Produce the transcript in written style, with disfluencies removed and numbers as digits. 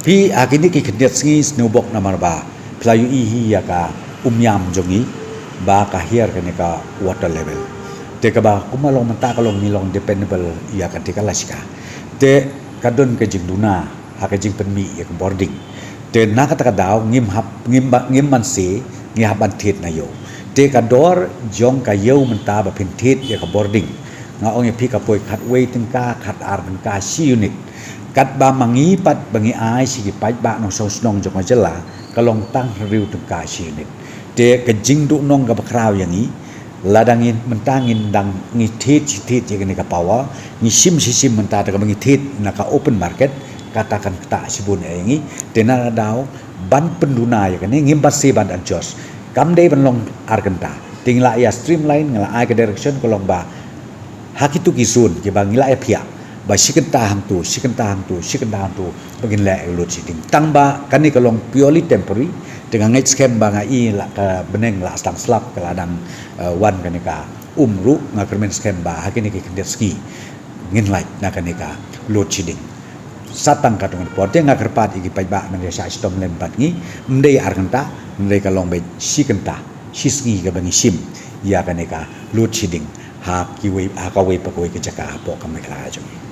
pi akini ki khnet sngi snowbok namar ba playu hi ya ka umyam jongi ba ka hier ka ne ka water level te ka ba kumalong mata kalong milong dependable ya ka te ka lasika te kadon ka jingduna ha ka jing penmi ya ka boarding te na ka ta daw ngim man se ngi haban tet na yo te ka dor jong ka yo menta ba pin tet ya ka boarding nga ong pi ka poi khat wei tin ka khat ar tin ka si unit kat ba mangi pat bangi ai si ki pai ba no so snong jong jela kalong tang riu tin ka si unit te ka jing du nong ka bakraw yang ni ladangin mentangin dang ngi tet je ni ka pawa ni sim menta ta ka bangi tet na ka open market katakan ta sibun engi tena daw ban penduna ya kan ngim basi ban adjust kam dei ban long argenta tingla ya streamline ngala ai ka direction ko long ba hakitu kisun ke bang ngila ya pia ba sikenta hang tu bagin la load shedding tang ba kan ni ko long purely temporary dengan ngai scam ba ngai la ka beneng la stang slap ka ladang wan kan ka umru ngakermen scam ba hakini ki kendeski ngin like na kan ka load shedding satang katungan porte ngakerpat igi paiba mende sa stom len patngi mendei argenta mendei kalong be sikenta sisngi ga bangi sim ya kaneka load shedding ha kiwi ha kawai pakoi ke jaka po kamai kala jong